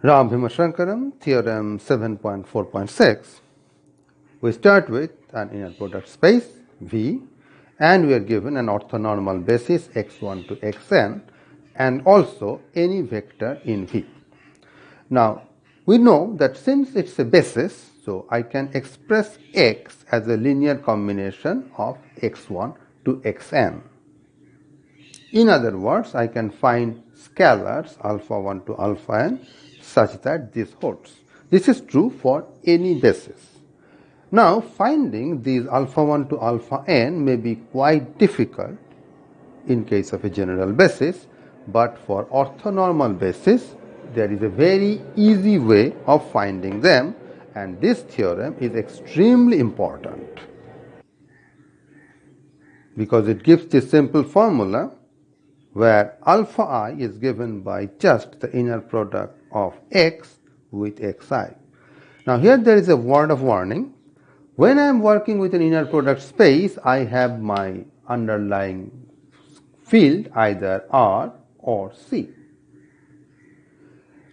Rao Bhim theorem 7.4.6. We start with an inner product space V, and we are given an orthonormal basis x1 to xn and also any vector in V. Now, we know that since it's a basis, so I can express x as a linear combination of x1 to xn. In other words, I can find scalars alpha 1 to alpha n such that this holds. This is true for any basis. Now, finding these alpha 1 to alpha n may be quite difficult in case of a general basis, but for orthonormal basis, there is a very easy way of finding them, and this theorem is extremely important because it gives this simple formula where alpha I is given by just the inner product of x with xi. Now here there is a word of warning. When I am working with an inner product space, I have my underlying field either R or C.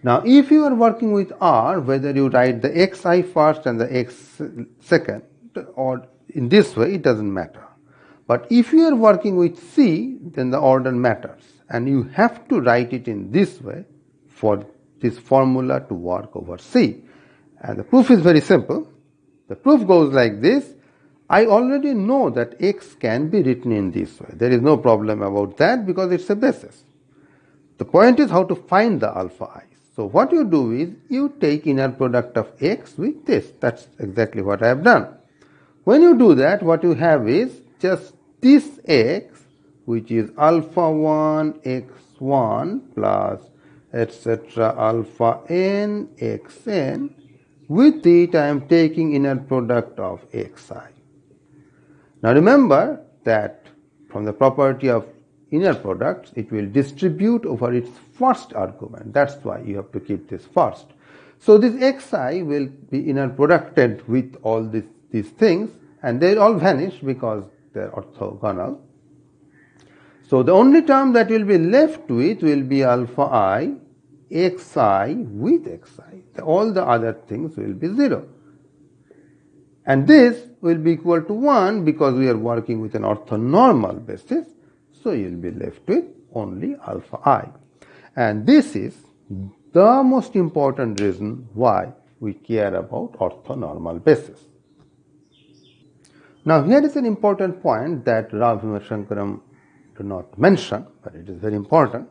Now if you are working with R, whether you write the xi first and the x second, or in this way, it doesn't matter. But if you are working with C, then the order matters, and you have to write it in this way for this formula to work over C. And the proof is very simple. The proof goes like this. I already know that x can be written in this way. There is no problem about that because it's a basis. The point is how to find the alpha i's. So what you do is you take inner product of x with this. That's exactly what I have done. When you do that, what you have is just this x, which is alpha 1 x1 plus etc. alpha n xn. With it, I am taking inner product of xi. Now remember that from the property of inner products, it will distribute over its first argument. That's why you have to keep this first. So this xi will be inner producted with all these things, and they all vanish because they're orthogonal. So the only term that will be left with will be alpha I xi with xi. All the other things will be 0. And this will be equal to 1 because we are working with an orthonormal basis. So you will be left with only alpha I. And this is the most important reason why we care about orthonormal basis. Now here is an important point that Rao Bhim do not mention, but it is very important.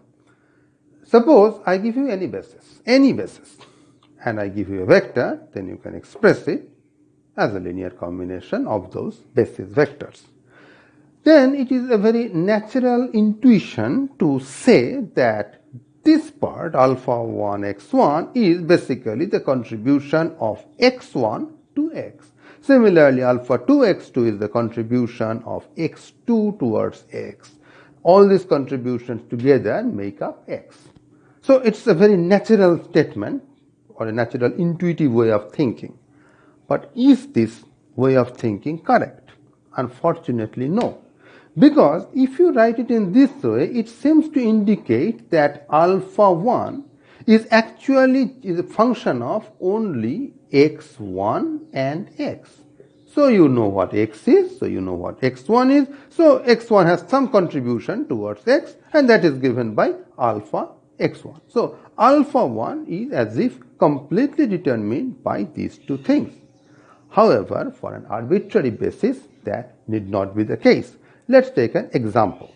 Suppose I give you any basis, and I give you a vector, then you can express it as a linear combination of those basis vectors. Then it is a very natural intuition to say that this part, alpha 1 x1, is basically the contribution of x1 to x. Similarly, alpha 2 x2 is the contribution of x2 towards x. All these contributions together make up x. So it's a very natural statement or a natural intuitive way of thinking. But is this way of thinking correct? Unfortunately, no. Because if you write it in this way, it seems to indicate that alpha 1 is actually a function of only x1 and x. So you know what x is, so you know what x1 is, so x1 has some contribution towards x, and that is given by alpha x1. So alpha 1 is as if completely determined by these two things. However, for an arbitrary basis, that need not be the case. Let's take an example.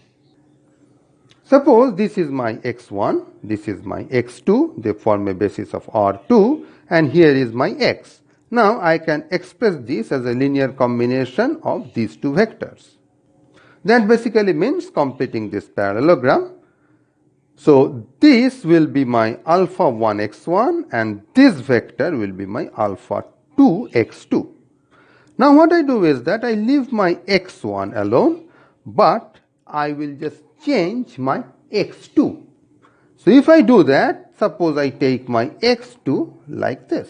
Suppose this is my x1, this is my x2, they form a basis of R2, and here is my x. Now I can express this as a linear combination of these two vectors. That basically means completing this parallelogram. So this will be my alpha 1 x1 and this vector will be my alpha 2 x2. Now what I do is that I leave my x1 alone, but I will just change my x2. So if I do that, suppose I take my x2 like this.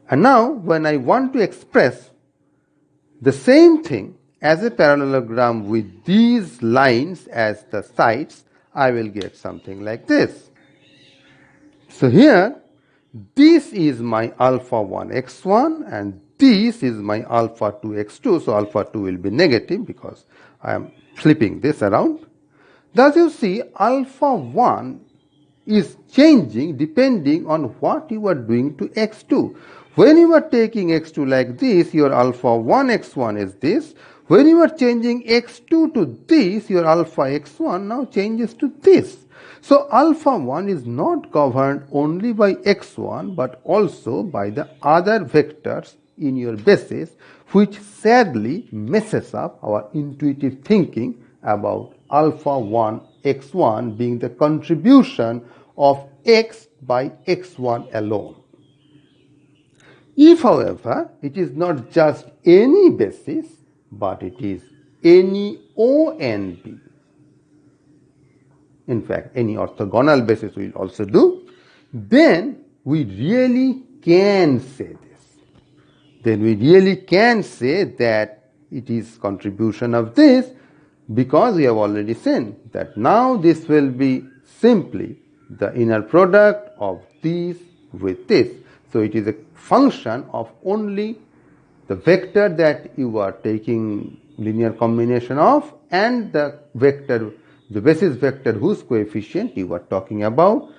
And now when I want to express the same thing as a parallelogram with these lines as the sides, I will get something like this. So here, this is my alpha 1 x1 and this is my alpha 2 x2. So alpha 2 will be negative because I am flipping this around. Thus you see alpha 1 is changing depending on what you are doing to x2. When you are taking x2 like this, your alpha 1 x1 is this. When you are changing x2 to this, your alpha x1 now changes to this. So alpha 1 is not governed only by x1 but also by the other vectors in your basis, which sadly messes up our intuitive thinking about alpha 1 x1 being the contribution of x by x1 alone. If, however, it is not just any basis, but it is any ONB, in fact, any orthogonal basis will also do, then we really can say this. Then we really can say that it is contribution of this, because we have already seen that now this will be simply the inner product of this with this. So it is a function of only the vector that you are taking linear combination of and the vector, the basis vector whose coefficient you are talking about.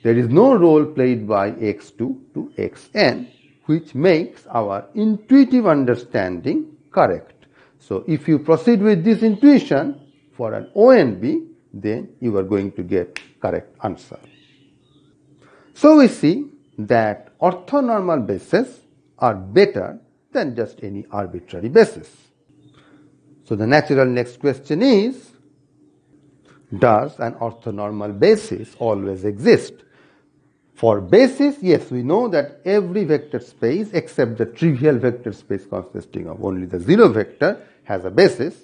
There is no role played by x2 to xn, which makes our intuitive understanding correct. So if you proceed with this intuition for an ONB, then you are going to get correct answer. So we see that orthonormal bases are better than just any arbitrary basis. So the natural next question is, does an orthonormal basis always exist? For basis, yes, we know that every vector space except the trivial vector space consisting of only the zero vector has a basis.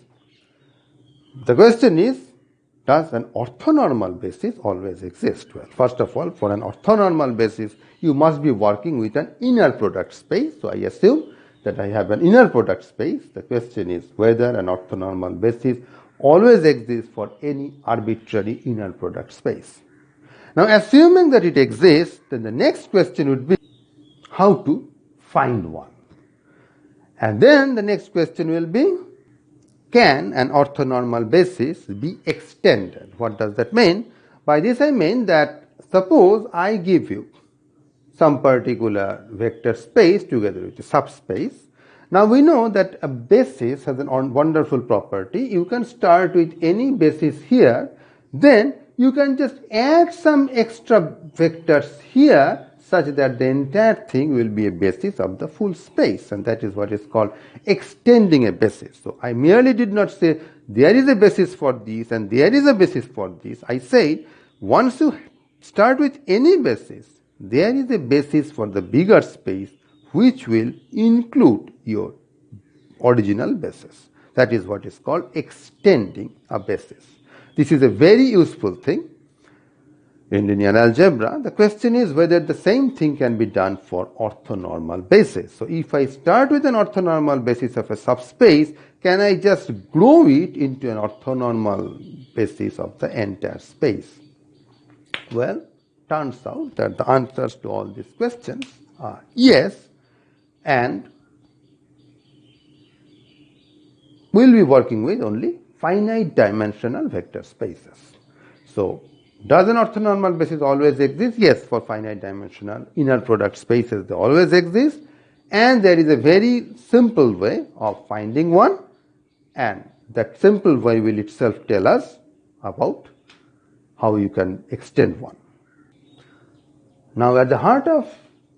The question is, does an orthonormal basis always exist? Well, first of all, for an orthonormal basis, you must be working with an inner product space. So I assume that I have an inner product space. The question is whether an orthonormal basis always exists for any arbitrary inner product space. Now, assuming that it exists, then the next question would be how to find one. And then the next question will be, can an orthonormal basis be extended? What does that mean? By this I mean that suppose I give you some particular vector space together with a subspace. Now we know that a basis has a wonderful property. You can start with any basis here, then you can just add some extra vectors here such that the entire thing will be a basis of the full space, and that is what is called extending a basis. So I merely did not say there is a basis for this and there is a basis for this. I say once you start with any basis, there is a basis for the bigger space which will include your original basis. That is what is called extending a basis. This is a very useful thing in linear algebra. The question is whether the same thing can be done for orthonormal basis. So if I start with an orthonormal basis of a subspace, can I just grow it into an orthonormal basis of the entire space? Well, turns out that the answers to all these questions are yes, and we'll be working with only finite dimensional vector spaces. So, does an orthonormal basis always exist? Yes, for finite dimensional inner product spaces they always exist, and there is a very simple way of finding one, and that simple way will itself tell us about how you can extend one. Now at the heart of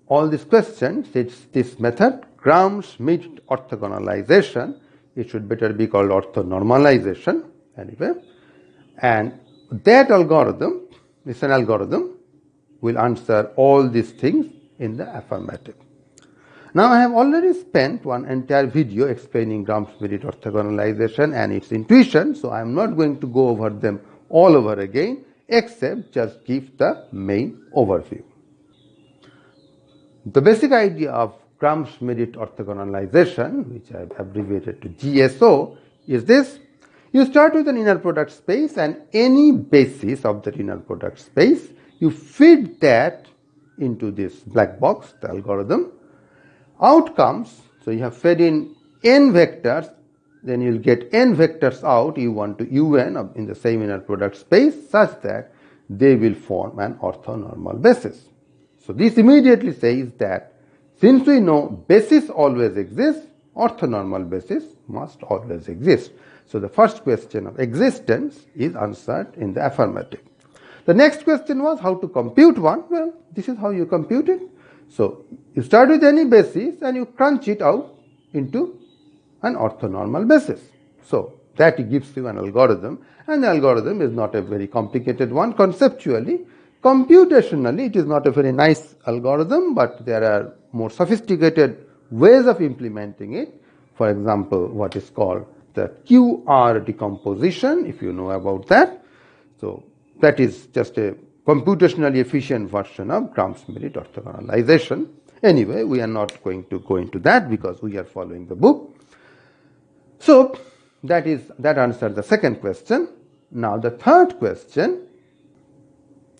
all these questions it's this method, Gram-Schmidt orthogonalization. It should better be called orthonormalization anyway, and that algorithm, it's an algorithm, will answer all these things in the affirmative. Now I have already spent one entire video explaining Gram-Schmidt orthogonalization and its intuition, so I am not going to go over them all over again, except just give the main overview. The basic idea of Gram-Schmidt orthogonalization, which I have abbreviated to GSO, is this. You start with an inner product space, and any basis of that inner product space you feed that into this black box, the algorithm. Out comes, so you have fed in n vectors, then you'll get n vectors out, u1 to un in the same inner product space, such that they will form an orthonormal basis. So this immediately says that since we know basis always exists, orthonormal basis must always exist. So the first question of existence is answered in the affirmative. The next question was how to compute one. Well, this is how you compute it. So you start with any basis and you crunch it out into an orthonormal basis. So that gives you an algorithm, and the algorithm is not a very complicated one conceptually. Computationally, it is not a very nice algorithm, but there are more sophisticated ways of implementing it. For example, what is called the QR decomposition, if you know about that. So that is just a computationally efficient version of Gram-Schmidt orthogonalization. Anyway, we are not going to go into that because we are following the book. So that answers the second question. Now the third question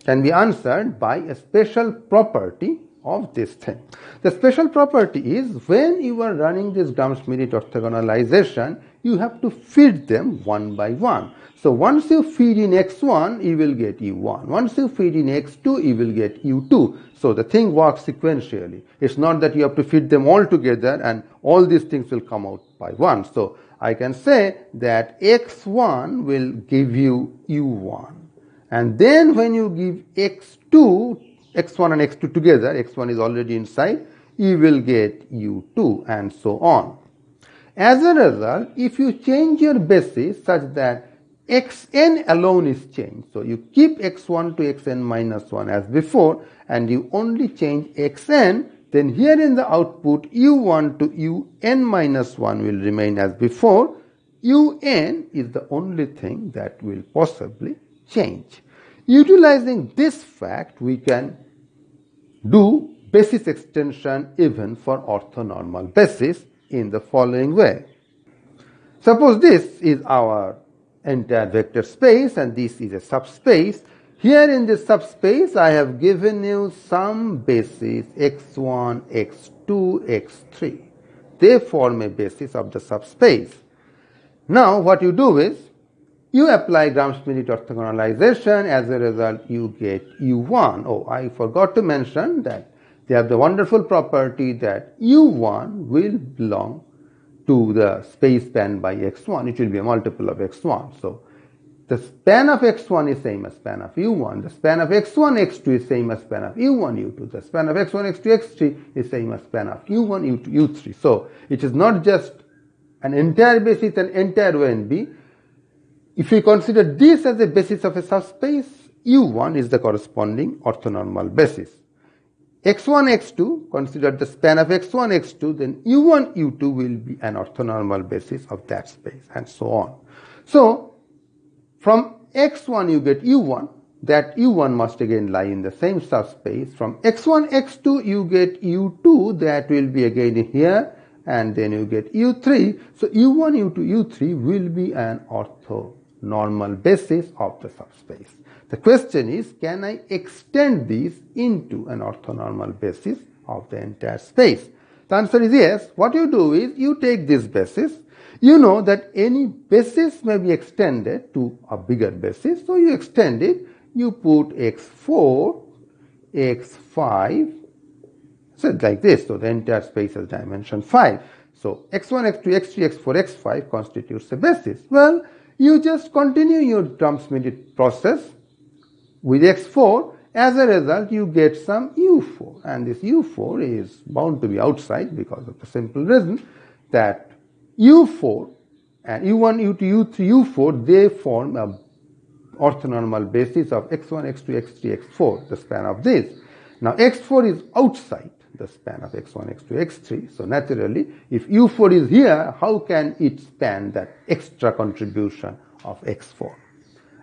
can be answered by a special property of this thing. The special property is when you are running this Gram-Schmidt orthogonalization, you have to feed them one by one. So once you feed in x1, you will get u1. Once you feed in x2, you will get u2. So the thing works sequentially. It's not that you have to feed them all together and all these things will come out by one. So I can say that x1 will give you u1. And then when you give x1 and x2 together, x1 is already inside, you will get u2 and so on. As a result, if you change your basis such that xn alone is changed, so you keep x1 to xn minus 1 as before, and you only change xn, then here in the output u1 to un minus 1 will remain as before. Un is the only thing that will possibly change. Utilizing this fact, we can do basis extension even for orthonormal basis in the following way. Suppose this is our entire vector space and this is a subspace. Here in this subspace, I have given you some basis x1, x2, x3. They form a basis of the subspace. Now, what you do is, you apply Gram-Schmidt orthogonalization. As a result, you get u1. Oh, I forgot to mention that they have the wonderful property that u1 will belong to the space spanned by x1. It will be a multiple of x1. So the span of x1 is same as span of u1. The span of x1, x2 is same as span of u1, u2. The span of x1, x2, x3 is same as span of u1, u2, u3. So it is not just an entire basis, an entire ONB. If we consider this as a basis of a subspace, u1 is the corresponding orthonormal basis. x1, x2, consider the span of x1, x2, then u1, u2 will be an orthonormal basis of that space, and so on. So, from x1 you get u1, that u1 must again lie in the same subspace. From x1, x2 you get u2, that will be again here, and then you get u3. So, u1, u2, u3 will be an orthonormal basis of the subspace. The question is, can I extend these into an orthonormal basis of the entire space? The answer is yes. What you do is, you take this basis. You know that any basis may be extended to a bigger basis. So you extend it. You put x4, x5, so like this. So the entire space has dimension 5. So x1, x2, x3, x4, x5 constitutes a basis. Well, you just continue your Gram-Schmidt process with x4. As a result, you get some u4, and this u4 is bound to be outside because of the simple reason that u4 and u1, u2, u3, u4, they form a orthonormal basis of x1, x2, x3, x4, the span of this. Now x4 is outside the span of x1, x2, x3. So naturally, if u4 is here, how can it span that extra contribution of x4?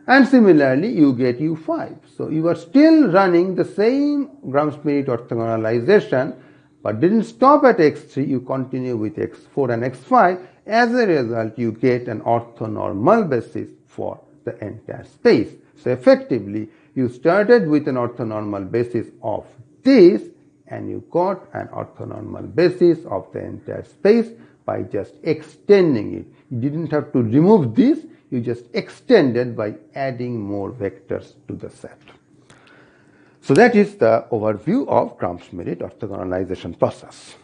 And similarly, you get u5. So you are still running the same Gram-Schmidt orthogonalization, but didn't stop at x3. You continue with x4 and x5. As a result, you get an orthonormal basis for the entire space. So effectively, You started with an orthonormal basis of this, and you got an orthonormal basis of the entire space by just extending it. You didn't have to remove this, you just extended by adding more vectors to the set. So that is the overview of Gram-Schmidt orthogonalization process.